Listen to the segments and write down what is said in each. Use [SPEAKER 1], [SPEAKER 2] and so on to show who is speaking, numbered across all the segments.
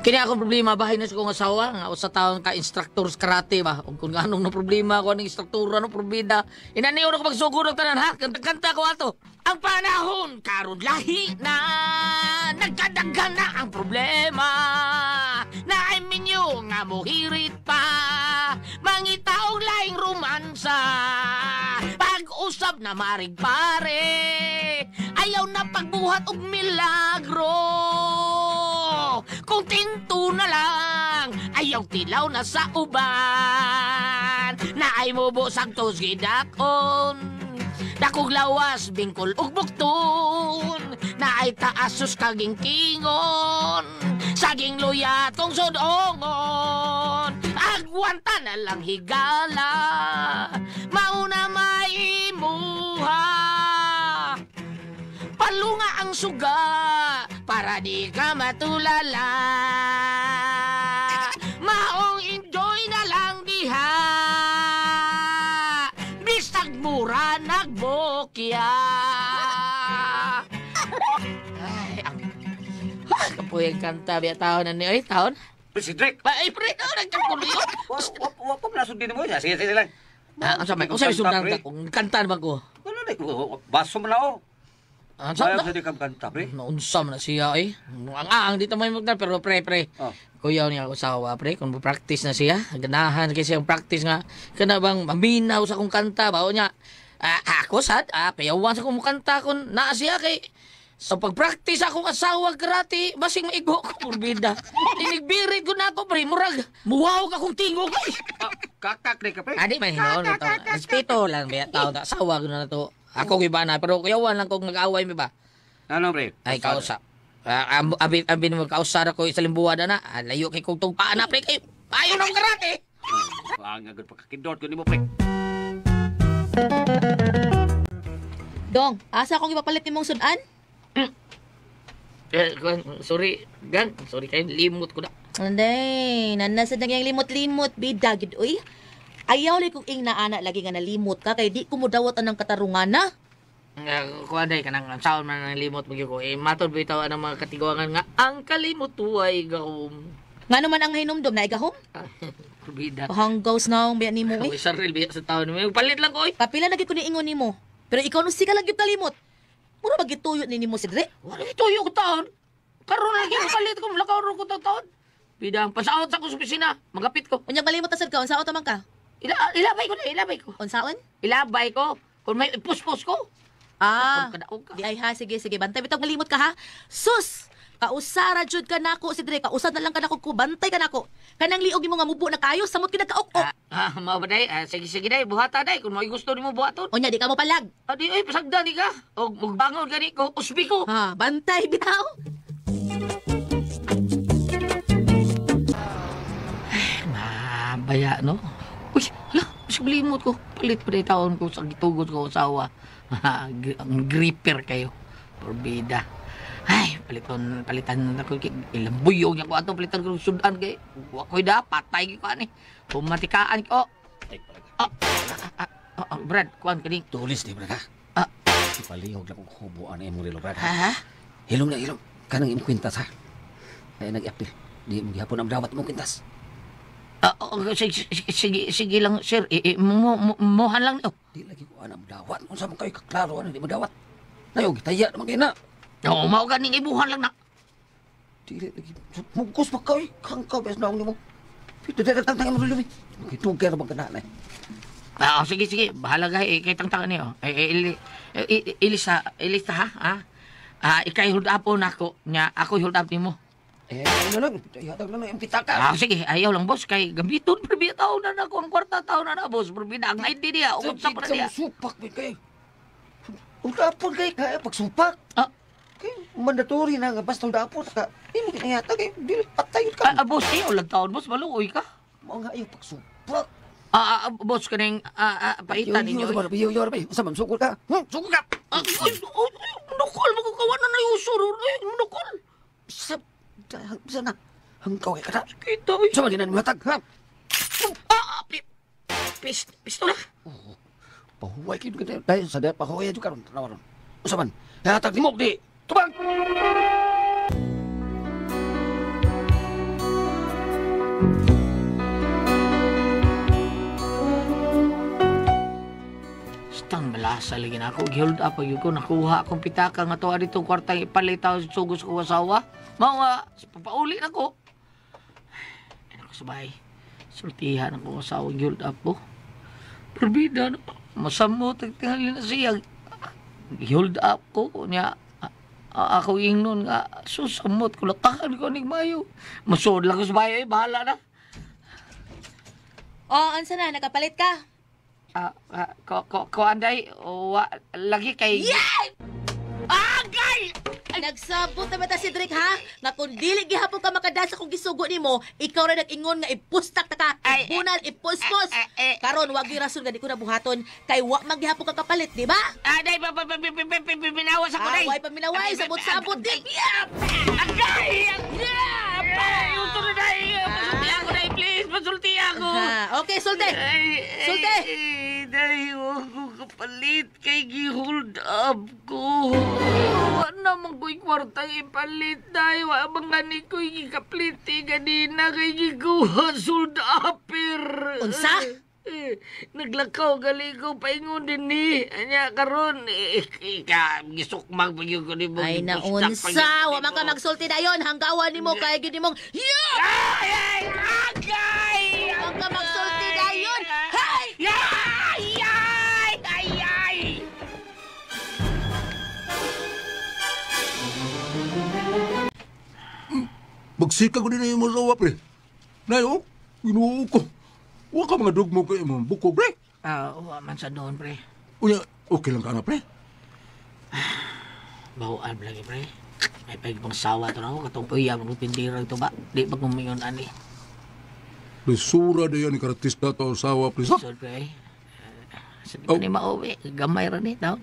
[SPEAKER 1] Kini akong problema bahay na sa kong asawa nga sa taon ka instructor sa karate ba ug kung anong no problema ko ning instruktura no probida inaniyo na ko magsugod og tanan ha kanta ko ato ang panahon karon lahi na nagkadaghan na ang problema na ay minyo nga mohirit pa mangitaong laing romansa pag-usab na marig pare ayaw na pagbuhat og milagro kung tinto na lang ayaw tilaw na sa uban na ay mubo sagtos gidakon dakog lawas bingkol ug bukton na ay taasos kaging kingon saging luya tong sudongon agwanta na lang higala mauna maimuha palunga ang suga para di ka matulala maong enjoy na lang diha bisag mura nagbokya ay ang kapoy ang kanta biya taon na ni ay taon
[SPEAKER 2] Si Drake!
[SPEAKER 1] ay pre na nagkakulo yun
[SPEAKER 2] Wa pa nasod din mo siya. Sige lang.
[SPEAKER 1] ang sabi sundan ka kung kanta naman ko
[SPEAKER 2] Ano na, baso mo na o.
[SPEAKER 1] ang
[SPEAKER 2] Bayaw
[SPEAKER 1] sabi
[SPEAKER 2] sa di kang kanta, pre.
[SPEAKER 1] naunsam na siya eh ang dito may magdal pero pre
[SPEAKER 2] Oh.
[SPEAKER 1] kuyaw niya ako sawa pre kung practice na siya ganahan kasi ang practice nga kana bang maminaw sa kong kanta ba o niya ako sad payawan sa kong kanta kun naa siya kay sa pag-practice akong asawa karate basing maigo ko purbida inigbirit ko na ako pre murag muwaw ka kung tingog
[SPEAKER 2] Kakak ka, pre.
[SPEAKER 1] adi may hinon respeto lang ba tao na asawa ko na to ako iba na pero kuyawan lang kung nag-away mi ba
[SPEAKER 2] Ano, pre?
[SPEAKER 1] ay kausap abin mo kausap ako sa limbuwa na layo kay kong tong paa na pre kay ayaw ng karate
[SPEAKER 2] Ang agad pagkakindot ko ni mo, pre.
[SPEAKER 3] Dong, asa akong ipapalit ni mong sudan?
[SPEAKER 1] sorry kayo limot ko na
[SPEAKER 3] Anday, nanasad na yung limot-limot, bida, gid, uy. Ayaw li kong ing naana lagi nga nalimot ka, kay di ko mo dawat anang katarungan na.
[SPEAKER 1] kuha day ka nang sound man ng limot mo ko matod bitaw ang mga katiguangan nga ang kalimot tuway gahom
[SPEAKER 3] Nga naman ang hinumdom na igahom?
[SPEAKER 1] kubida
[SPEAKER 3] Hanggaws na ang biya ni mo,
[SPEAKER 1] Uy, saril biya sa taon mo. Palit lang ko, oy.
[SPEAKER 3] Kapila lagi ko ni ingon ni mo. Pero ikaw nung sika lagi kalimot. Mura magituyo ni mo si Dre.
[SPEAKER 1] Wala ituyo ko taon. Karoon lagi ko palit ko. Mulakaw ro ko taon. Bidang pasaot sa ko sa opisina. Magapit ko.
[SPEAKER 3] Unyag malimot asad ka, unsaon taman ka?
[SPEAKER 1] Ilabay ko.
[SPEAKER 3] Unsaon?
[SPEAKER 1] Ilabay ko. Kung may puspos ko. Kadaog ka.
[SPEAKER 3] Di ay ha, sige, bantay bitang malimot ka ha. Sus! Kausara jud ka nako si Dre, kausad na lang ka nako ko, bantay ka nako. Kanang liog mo nga mubo na kayo, samot kinagkaok-ok.
[SPEAKER 1] Mao ba day? Sige day, buhata day. Kung may gusto nimo buhaton.
[SPEAKER 3] Unya, di ka mo palag.
[SPEAKER 1] Di ay pasagdan di ka. O magbangon gani ko, usbi ko.
[SPEAKER 3] Ha, bantay bitaw.
[SPEAKER 1] Mabaya, no? Uy, hala, masiblimot ko. Palit pa day taon ko sa gitugod ko asawa. Ang gripper kayo. Porbida. Ay, palitan ako ilang buyog niya ko ato palitan ko sudan kay ako'y patay ko ani. Pumatikaan ko. Brad, kuan kani.
[SPEAKER 2] Tulis di, Brad, ha? Ipalihog lang kong hubuan na mo rilo, Brad,
[SPEAKER 1] Ha?
[SPEAKER 2] Hilong na hilong. Kanang imong kwintas, ha? Ay, nag-apil. Di mo gihapon ang dawat mong kwintas.
[SPEAKER 1] Sige lang, sir. Mohan lang niyo.
[SPEAKER 2] Di lagi ko anam dawat. Kung saan mo kayo kaklaro, ano, di mo dawat. Nayog, taya naman kayo na.
[SPEAKER 1] Oo, mao ganing ibuhan lang na.
[SPEAKER 2] Dili lagi. Mugkos pa kayo. Kangkaw, bes na mo. Pito, tangtang mo rilo, Itugay na bang kananay.
[SPEAKER 1] Sige. Bahala ka. Kay tangtangan niyo. Ilista, ha? Ikay hold up na ako. Nya, ako hold up ni mo.
[SPEAKER 2] Ano lang. Yatag lang yung pitaka.
[SPEAKER 1] Sige, ayaw lang, boss. Kay gamiton, perbiya taon na ako. Ang kwarta taon na boss. Perbiya, ang ID niya. Umutsa pa na niya.
[SPEAKER 2] Supak, kayo. Udapon kayo, kaya pagsupak. Kay mandatory na nga basta udapon ka. Hindi mo kinayata kay dili patay ka.
[SPEAKER 1] Boss, ayaw lang taon, boss. Maluoy ka.
[SPEAKER 2] Mao nga yung pagsupak.
[SPEAKER 1] Boss, kaning paitan ninyo.
[SPEAKER 2] Yo, sa mamsukol ka. Sukol ka.
[SPEAKER 1] Nukol, magkukawan na na yung surur. Nukol.
[SPEAKER 2] Sa Bisa na. Hangkaw kay kada.
[SPEAKER 1] Kita, uy.
[SPEAKER 2] Sa man mo hatag, ha?
[SPEAKER 1] Pistola.
[SPEAKER 2] Pahuway kayo kita. Dahil sa dahil pahuway juga ron. Tawaron. Usaman. Hatag ni Mok di. Tubang!
[SPEAKER 1] Stang malasa lagi na ako. Gihold up yun ko. Nakuha akong pitaka nga to. Aditong kwartang ipalitaw sa sugos ko asawa. Mawa, papauli na ko. Ay, ako sabay. Sultihan ako asawa. Gihold up po. Perbida na. Masamot. Tinghalin na siya. Gihold up ko. Niya, ako ingnon nga. Susamot ko. Latakan ko ning mayo. Masod lang ko sabay. Bahala na.
[SPEAKER 3] Ansa na? Nakapalit ka?
[SPEAKER 1] Anday, lagi kay...
[SPEAKER 3] Yay!
[SPEAKER 1] Agay!
[SPEAKER 3] Nagsabot na ba si Drake, ha? Nga kung dili gihapon ka makadasa kung gisugo nimo, ikaw rin nag-ingon nga ipustak ta ka, bunal, ipuspos. Karon wag yung rason nga di ko nabuhaton, kay wa maghihapon ka kapalit, di ba?
[SPEAKER 1] Aday, pinawas ako, day.
[SPEAKER 3] Way paminaway, sabot-sabot, di.
[SPEAKER 1] Agay! Agay! Uto na, day. Pasulti ako, day, please. Pasulti ako.
[SPEAKER 3] Okay, sulti. Sulti.
[SPEAKER 1] Day, huwag ko kapalit kay gi-hold up ko. Wa naman ko'y kwartang ipalit, day. Wa bang gani ko'y gikapliti ganina kay giguha sold upper.
[SPEAKER 3] Unsa?
[SPEAKER 1] Naglakaw gali ko paingon din ni. Anya karon gisukmag pag yung kanimo.
[SPEAKER 3] Ay naunsa, wa man ka magsulti dayon, hanggawan nimo kay gid nimong yeah!
[SPEAKER 1] Ay! Agay!
[SPEAKER 3] Wa ka magsulti dayon. Hay!
[SPEAKER 1] Ay! Ay! Ay! Ay!
[SPEAKER 4] Magsika ko din na yung masawa, pre. Nayo, ginuo ko. Huwag ka mga dugmo kayo mo bukog, pre.
[SPEAKER 1] Man sa doon, pre.
[SPEAKER 4] Unya, okay lang ka na, pre.
[SPEAKER 1] Bawaan lagi, pre. May pagpang sawa to na ako. Katong uyab, rupindira ito ba? Di ba kumingon, ani?
[SPEAKER 4] Resura na yan ni karatista to asawa, pre. Ha?
[SPEAKER 1] So, pre. Sa di ka ni mauwi. Gamay rin eh, taon.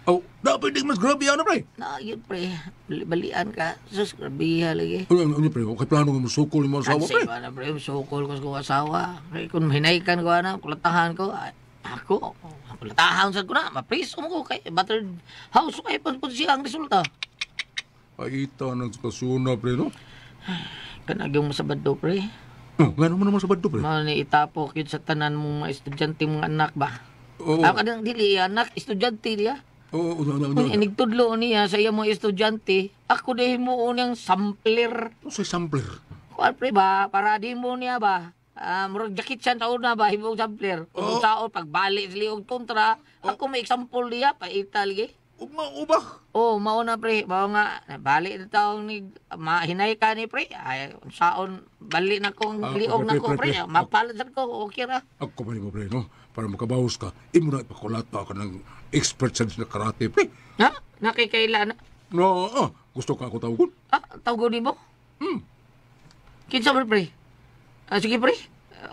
[SPEAKER 4] Oh, dapat di mas grabe yan, pre.
[SPEAKER 1] Na, yun, pre. Balian ka. Sus, grabiha lagi.
[SPEAKER 4] Unya, pre, okay plano nga masukol yung asawa,
[SPEAKER 1] Kasi
[SPEAKER 4] pre.
[SPEAKER 1] ba na, pre, sukol ko sa kong asawa. Kaya kung hinaykan ko na, kulatahan ko, ako, kulatahan sa ko na, mapriso mo ko, kay battered house, kaya pun siya ang resulta.
[SPEAKER 4] Aita ng kasuna, pre, no?
[SPEAKER 1] Kanag yung masabad do, pre.
[SPEAKER 4] Oh, gano'n mo naman sa bado, pre.
[SPEAKER 1] Mga ni itapok yun sa tanan mong mga estudyante mong anak ba?
[SPEAKER 4] Oo,
[SPEAKER 1] Ako kadang dili, anak, estudyante niya.
[SPEAKER 4] oo,
[SPEAKER 1] Kung inigtudlo niya sa iya mga estudyante, ako dahil mo unang sampler.
[SPEAKER 4] sa sampler.
[SPEAKER 1] Kuan pre ba, para di mo niya ba? Murag jakit siya taon na ba, himong sampler. Kung taon, pagbalik sa liog kontra, ako may example niya, paita lagi.
[SPEAKER 4] Uba.
[SPEAKER 1] Oh, mauna pre, mao nga, balik na taong ni, mahinay ka ni pre, ay, saon, balik na kong liog na ko pre, mapalat sa ko, okay ra.
[SPEAKER 4] Ako pa mo, pre, no? Para makabawas ka, imo na ipakulata ka ng expert sa karate, pre.
[SPEAKER 1] Ha? Nakikaila na?
[SPEAKER 4] No, gusto ka ako tawagon?
[SPEAKER 1] Tawgo ni mo? Kinsa man pre? Sige pre,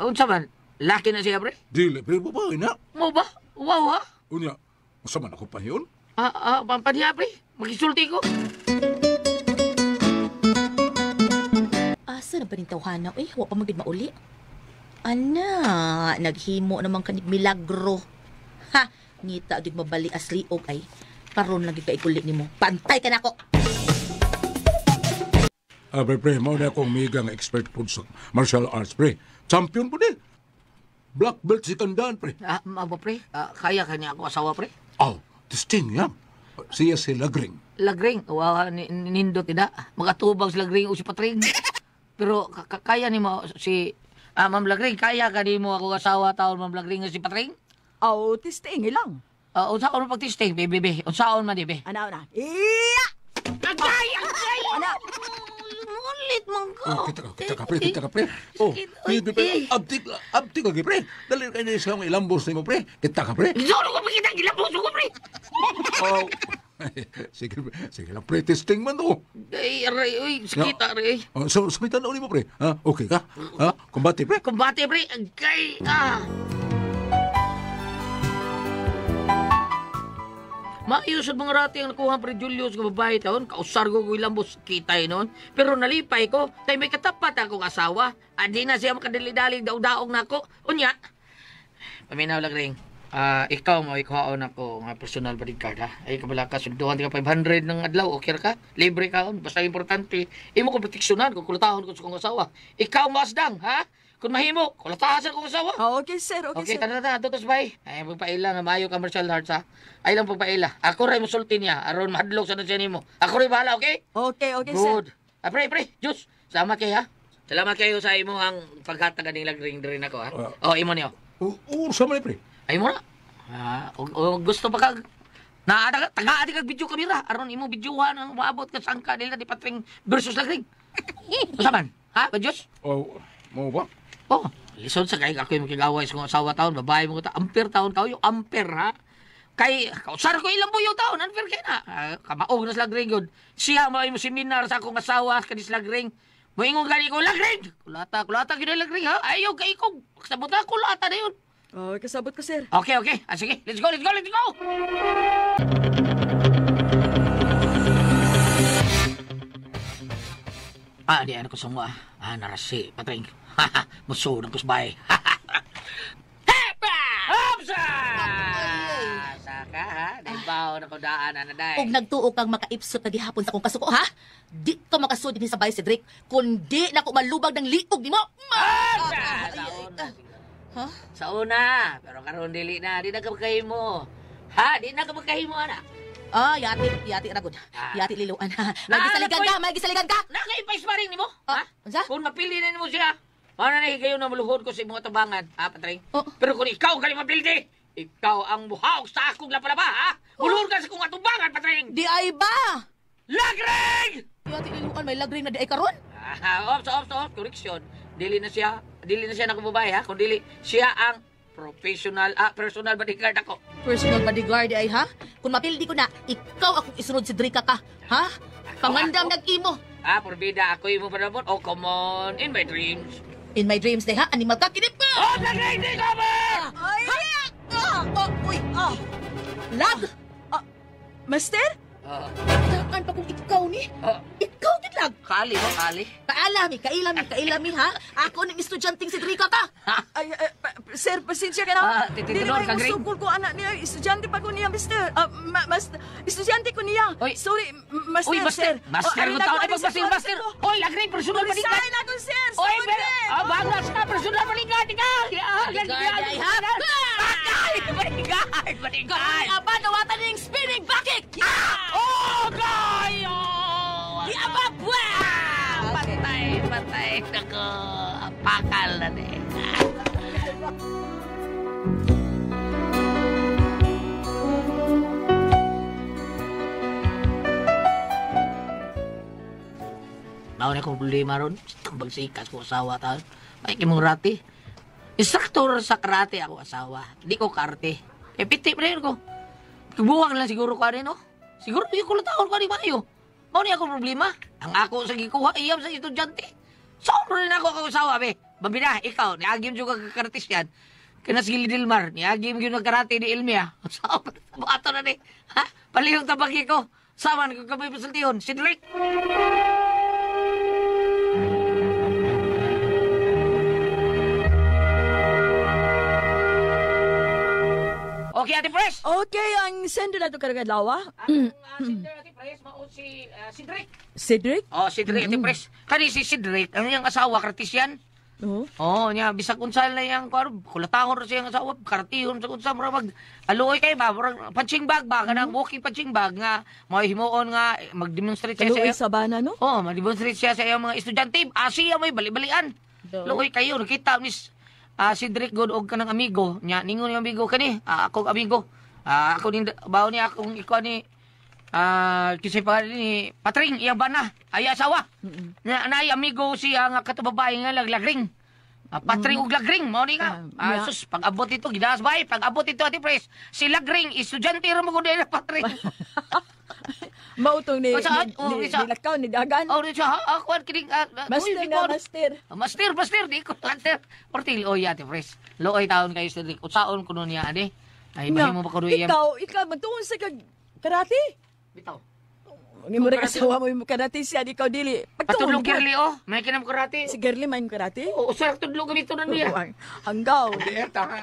[SPEAKER 1] unsa man? Laki na siya pre?
[SPEAKER 4] Dili, pre, babae na.
[SPEAKER 1] Mo ba? Wow ha?
[SPEAKER 4] Unya, masaman ako pa yun?
[SPEAKER 1] Pampaniya pre, magisulti ko.
[SPEAKER 3] Asa na ba ning tawhana? Wa pa magid mauli. Ana, naghimo naman kanig milagro. Ha, ngita gid mabali as liog ay. Karon lang gid kay kulit nimo. Pantay ka nako.
[SPEAKER 4] Pre, mao na akong mega nga expert po sa martial arts, pre. Champion po din. Black belt si Kandaan, pre.
[SPEAKER 1] Mabo pre, kaya kanya ako asawa pre?
[SPEAKER 4] Oh, testing yan. Siya si Lagring.
[SPEAKER 1] Lagring, nindo tida. Magatubang si Lagring o si Patring. Pero kaya ni mo si Ma'am Lagring, kaya ka ni mo ako asawa taon Ma'am Lagring o si Patring?
[SPEAKER 5] Testing lang.
[SPEAKER 1] Unsaon mo pag-testing, bebe? Unsaon man, bebe?
[SPEAKER 5] Ana. Iya!
[SPEAKER 1] Agay!
[SPEAKER 5] Ana!
[SPEAKER 1] Mulit mong ko.
[SPEAKER 4] Oh, kita ka, pre. Oh, pre. Abtik lagi, pre. Dali ka niya sa mga ilambos ni mo, pre. Kita ka, pre.
[SPEAKER 1] Sino ko makita ang gilabuso ko, pre?
[SPEAKER 4] Oh, sige lang, pre. Testing man to.
[SPEAKER 1] Ay, aray, uy, sakita, aray.
[SPEAKER 4] Oh, so, sabitan na ulit mo, pre. Ha? Okay ka? Ha? Kumbati, pre.
[SPEAKER 1] Kumbate, pre. Agay, Maayos ang mga rati ang nakuha pre Julius nga babae taon, kausar ko ilambos kitay noon. Pero nalipay ko, tay may katapat akong asawa. Adi na siya makadali-dali daog-daog na ako. Unya, paminaw lang ring. Ikaw mo ikuhaon ako nga personal bodyguard ha. Ay kabala ka sugduhan ka 500 ng adlaw, okay ra ka? Libre ka on, basta importante imo ko proteksyonan kung kulutahon ko sa kong asawa. Ikaw masdang ha? Kung mahimo, kulutahan sa kong asawa.
[SPEAKER 5] Okay, sir.
[SPEAKER 1] Okay,
[SPEAKER 5] sir.
[SPEAKER 1] tanda tutos bay. Ay pagpaila nga maayo ka martial arts ha. Ay lang pagpaila. Ako ray musulti niya aron mahadlok sa nandiyan nimo. Ako ray bahala, okay?
[SPEAKER 5] Okay, sir.
[SPEAKER 1] Good. Pre, Jus, salamat kayo ha. Salamat kayo sa imo ang paghatag aning lagring rin ako ha. Imo niyo.
[SPEAKER 4] Sama ni pre.
[SPEAKER 1] Ay mo na. Gusto pa kag taga-adi kag video kamera aron imo videohan ang maabot ka sangka nila di patring versus lagring. Usaman? Ha? Bajos?
[SPEAKER 4] Mo ba?
[SPEAKER 1] Lisod sa kay ako yung makigaway sa kong asawa taon, babae mo ta, ampere taon ka yung ampere ha. Kay kausar ko ilang buyo taon, unfair kay na. Kamaog na sa lagring yun. Siya mo yung seminar sa akong asawa kadis lagring. Moingon gani ko lagring. Kulata gyud lagring ha. Ayaw kay ko. Sabot ako kulata na yun.
[SPEAKER 5] Kasabot ko, sir.
[SPEAKER 1] Okay. Sige. Let's go. Di ano ko sa mga. Narasi. Patring. Muso ng kusbay. Hopsa! Saka, ha? Naibaw na ko daan na day.
[SPEAKER 3] Kung nagtuo kang makaipsot na gihapon sa kong kasuko, ha? Di ka makasud din sa bahay, Cedric. Kundi na ko malubag ng liog ni mo. Ha?
[SPEAKER 1] Sa una, pero karon dili na, di na kabagay mo. Ha? Di na kabagay mo, anak.
[SPEAKER 3] Yati ragod. Yati liluan. Magisaligan ka.
[SPEAKER 1] Nakaipais pa rin ni mo. Ha?
[SPEAKER 3] Unsa?
[SPEAKER 1] Kung mapili na mo siya, mana na higayon na maluhod ko sa mga tabangan. Ha, Patring?
[SPEAKER 3] Oh.
[SPEAKER 1] Pero kung ikaw ka mapildi, ikaw ang buhaok sa akong lapalaba, ha? Muluhod ka sa kong atubangan, Patring!
[SPEAKER 3] Di ay ba?
[SPEAKER 1] Lagring!
[SPEAKER 3] Yati liluan, may lagring na di ay karon.
[SPEAKER 1] Ops. Correction. Dili na siya nakababae, ha? Kung dili, siya ang personal bodyguard ako.
[SPEAKER 3] Personal bodyguard ay, ha? Kung mapildi ko na, ikaw akong isunod si Drika ka, ha? Pangandam nag-imo.
[SPEAKER 1] Porbida, ako yung mo panabot. Oh, come on. In my dreams.
[SPEAKER 3] In my dreams, de, ha? Animal ka, kinip ka!
[SPEAKER 1] Oh, lagring! Di ka ba?
[SPEAKER 3] Lag!
[SPEAKER 5] Master?
[SPEAKER 3] Takan pa kung ikaw ni. Ikaw din lag.
[SPEAKER 1] Kali mo, kali.
[SPEAKER 3] Kailami, ha? Ako ng estudyanteng si Drika ka.
[SPEAKER 5] Sir, pasensya ka na.
[SPEAKER 1] Titinulor
[SPEAKER 5] Dili may
[SPEAKER 1] ka, Greg.
[SPEAKER 5] musukol ko, anak niya. Estudyante pa ko niya, mister. Estudyante ko niya.
[SPEAKER 1] Oy.
[SPEAKER 5] Sorry, master,
[SPEAKER 1] Uy, master.
[SPEAKER 5] sir.
[SPEAKER 1] Master, kung tao na master. Oy, lagring, personal bodyguard.
[SPEAKER 5] Resign ako, sir.
[SPEAKER 1] Oy,
[SPEAKER 5] Sorry.
[SPEAKER 1] bangas ka, personal bodyguard.
[SPEAKER 3] Bodyguard ay, ha?
[SPEAKER 1] Bodyguard.
[SPEAKER 3] Aba, nawatan ng spinning bucket!
[SPEAKER 1] Oh, kayo!
[SPEAKER 3] Di aba, buwan!
[SPEAKER 1] Patay. Naku, pakal na din. Naon akong problema ron. Tambag sikas ko asawa taon. Ay, kimong rati. Instructor sa karate ako asawa. Di ko karte. Piti pa rin ko. Tubuwang lang siguro ko rin, no? Siguro yung kulataon ko rin mayo. Mao ni akong problema. Ang ako sa gikuha iyam sa estudyante. Saan rin ako asawa, be? Bambina, ikaw, niagim juga kakartis yan. Kena si Dilmar, niagim yun nagkarate ni Ilmia. Saan ko bato na ni? Ha? Palihong tabagi ko. Saman ko kami pasultihon. Si Drake. Okay, Ate Pres.
[SPEAKER 5] Okay, ang sender na ito karagalawa.
[SPEAKER 1] Ang sender, Ate Pres, si Drake.
[SPEAKER 5] Cedric?
[SPEAKER 1] Si Drake, Ate Pres. Kani si Drake, ang iyang asawa, kartis yan. Niya, bisag unsal na yang kulatahon siya ang asawa, kartihon sa unsa murag aluoy kay ba, murag punching bag ba, kanang walking punching bag nga, may himuon nga, mag-demonstrate siya
[SPEAKER 5] Kaluoy
[SPEAKER 1] sa
[SPEAKER 5] sa bana, no?
[SPEAKER 1] mag-demonstrate siya sa iyang mga estudyante. Siya may bali-balian. Luoy kayo, nakita ni si Drake God og kanang amigo nya ningon yung amigo kani ako amigo ako din bawo ni akong ikaw ni kisay pa ni Patring iyang bana ay asawa na nay amigo siya nga katababae nga lagring Patring ug lagring mao ni nga sus pag abot ito gidas bay pag abot ito Ate Pres si lagring estudyante ra mo gud na Patring
[SPEAKER 5] Mautong ni
[SPEAKER 1] isa.
[SPEAKER 5] lakaw ni dagan.
[SPEAKER 1] di siya ako kining master di ko master portil Ate Pres looy taon kayo sa dik usaon kuno niya ade ay mahimo ba ko duya
[SPEAKER 5] Ikaw magtuon sa kag Karate?
[SPEAKER 1] Bitaw.
[SPEAKER 5] Ang imo rin asawa mo yung karate siya, di ikaw dili.
[SPEAKER 1] Patudlo Kirli, oh. May kinam karate.
[SPEAKER 5] Si Girly may yung karate?
[SPEAKER 1] Oo, usar tudlo gamito na niya.
[SPEAKER 5] Hanggaw.
[SPEAKER 2] Dieta ha.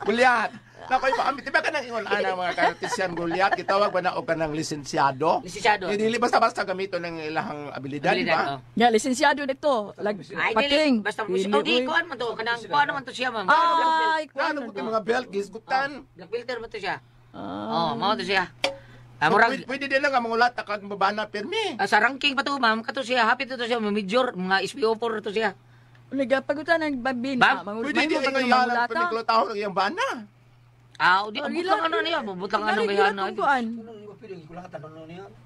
[SPEAKER 2] Gulyat. Nakoy pa kami. Diba ka nang ingon ana mga karatisyan Gulyat? Gitawag ba na o ka ng lisensyado?
[SPEAKER 1] Lisensyado.
[SPEAKER 2] Dili basta-basta gamito ng ilahang abilidad, di ba?
[SPEAKER 1] oh.
[SPEAKER 5] Ya, lisensyado dito.
[SPEAKER 1] Ay,
[SPEAKER 5] Pating.
[SPEAKER 1] dili. Basta
[SPEAKER 5] Dili,
[SPEAKER 1] oh, di
[SPEAKER 5] uy.
[SPEAKER 1] kuan man to. Kanang kuan man to siya, ma'am.
[SPEAKER 5] Ay,
[SPEAKER 2] Ano
[SPEAKER 5] kuwan
[SPEAKER 2] ko mga belt, gisgutan.
[SPEAKER 1] Black filter man to siya.
[SPEAKER 5] Ah.
[SPEAKER 1] Oh, mao to siya. Murag
[SPEAKER 2] Pwede din lang nga mga lata kag babana permi.
[SPEAKER 1] sa ranking pa to, ma'am. Kato siya, happy to siya, major, mga SPO4 to siya.
[SPEAKER 5] Nagapagutan ng babina.
[SPEAKER 1] Ma'am,
[SPEAKER 2] Pwede din nga yalan pwede klotao ng iyang bana.
[SPEAKER 1] Di butang ano niya, butang ano
[SPEAKER 5] Gila
[SPEAKER 1] gayana.
[SPEAKER 5] kuan.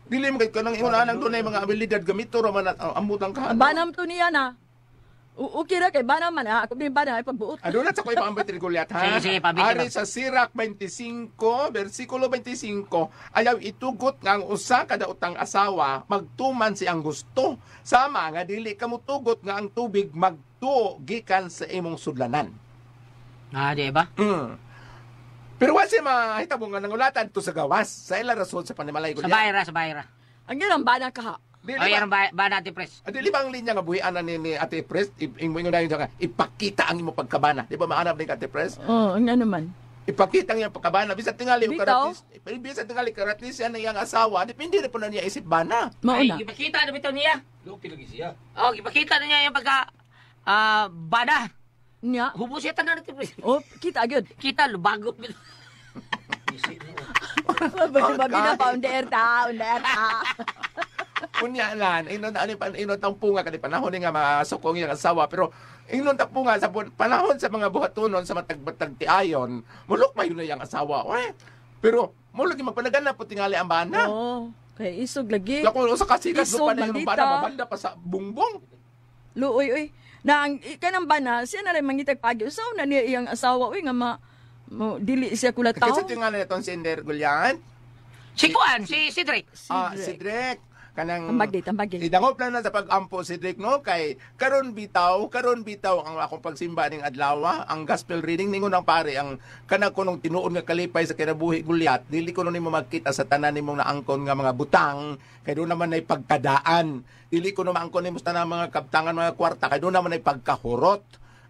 [SPEAKER 2] Dili mo kay kanang ingon anang dunay mga abilidad gamito ra man ambutang ka.
[SPEAKER 5] Banam to niya na. Okay ra kay banam man ha. Ako din banam ay pagbuot.
[SPEAKER 2] Ado na sa ko'y paambay Gulyat ha.
[SPEAKER 1] Sige, pabisa
[SPEAKER 2] Ari sa Sirach 25, versikulo 25, ayaw itugot nga ang usa kada utang asawa magtuman siyang gusto. Sama nga dili ka mutugot nga ang tubig magtuo gikan sa imong sudlanan.
[SPEAKER 1] Di ba?
[SPEAKER 2] Pero wa siya mahitabo nga nangulatan to sa gawas. Sa ila rason sa panimalay
[SPEAKER 1] Sa
[SPEAKER 2] Gulyat.
[SPEAKER 1] bayra.
[SPEAKER 5] Ang ganang bana ka ha.
[SPEAKER 2] Dili
[SPEAKER 1] Ay,
[SPEAKER 2] ba?
[SPEAKER 1] yan ba natin, pres?
[SPEAKER 2] Dili ba ang linya nga buhian ni Ate Pres? Ingon na yun nga, ipakita ang imong pagkabana. Di ba maanap ni Ate Pres?
[SPEAKER 5] Oh, ang ano man.
[SPEAKER 2] Ipakita ang iyang pagkabana. Bisa tingali yung
[SPEAKER 5] Bitaw.
[SPEAKER 2] karatis. Bisa tingali karatis yan ang iyang asawa. Depende na po na niya isip bana.
[SPEAKER 5] Mauna.
[SPEAKER 1] Ay, ipakita na bitaw niya.
[SPEAKER 4] Lupi lagi siya.
[SPEAKER 1] Oh, ipakita na niya yung pagka bada.
[SPEAKER 5] Nya.
[SPEAKER 1] Hubos siya tanan natin, pres.
[SPEAKER 5] Oh, kita agad.
[SPEAKER 1] Kita, lubagot.
[SPEAKER 5] Babina pa underta.
[SPEAKER 2] Kunya lan, inon tampunga kadi panahon ni nga masukong iyang asawa. Pero inon tampunga sa panahon sa mga buhatunon sa matag-matag ti ayon, mulok mayo na iyang asawa. Pero mulok yung magpanaganap po tingali ang bana.
[SPEAKER 5] Oh, kay isog lagi.
[SPEAKER 2] Lako sa kasikas
[SPEAKER 5] Isog,
[SPEAKER 2] do pa na yung
[SPEAKER 5] maldita.
[SPEAKER 2] bana mabanda pa sa bungbong.
[SPEAKER 5] Luoy. Na ang kanang bana, siya na rin mangitag pagi. Usaw na niya iyang asawa. Uy, nga dili siya kulataw.
[SPEAKER 2] Kasi tingali itong si Ender Gulyan.
[SPEAKER 1] Si Kuan, si Drake.
[SPEAKER 2] Si Drek. Kanang
[SPEAKER 5] Tambagi.
[SPEAKER 2] idangop na sa pag-ampo si Drake no kay karon bitaw ang akong pagsimba ning adlaw ang gospel reading ningon ang pare ang kanang kunong tinuod nga kalipay sa kinabuhi Gulyat dili ko nimo magkita sa tanan nimong naangkon nga mga butang kay do naman ay pagkadaan dili ko na maangkon nimo sa tanang mga kabtangan mga kwarta kay do naman ay pagkahurot.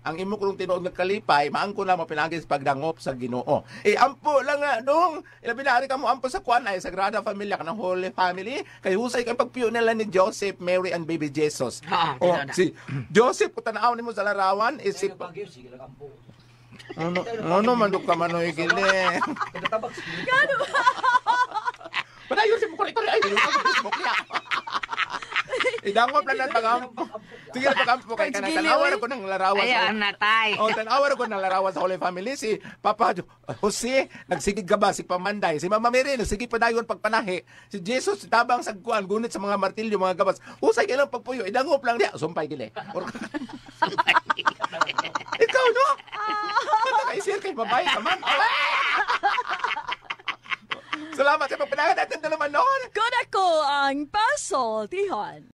[SPEAKER 2] Ang imo kung tinuod nga kalipay, maangko na mo pinagi sa pagdangop sa Ginoo. Ampo lang nga dong. Ilabi na ka mo ampo sa kuan ay Sagrada Familia kanang Holy Family. Kay husay kay pagpiyo nila ni Joseph, Mary and Baby Jesus. Si Joseph ko tanaw nimo sa larawan isip ano man do ka manoy gili. Padayon si mo ko ay Facebook niya. Idangop lang ng pag-ampo. Sige na pag-ampo kay kanang tanawar ko ng larawan.
[SPEAKER 1] Ayan, natay.
[SPEAKER 2] Tanawar ko ng larawan sa Holy Family. Si Papa Jose, nagsigig gaba, si Pamanday. Si Mama Mary, nagsigig pa dayon pagpanahi. Si Jesus, tabang sagkuan, gunit sa mga martilyo, mga gabas. Usay kailang pagpuyo, idangop lang niya. Sumpay gili. Ikaw, no? Bata kay sir, kay babae naman. Salamat sa pagpanahan natin na naman noon.
[SPEAKER 5] Kung ako ang pasol, Tihon.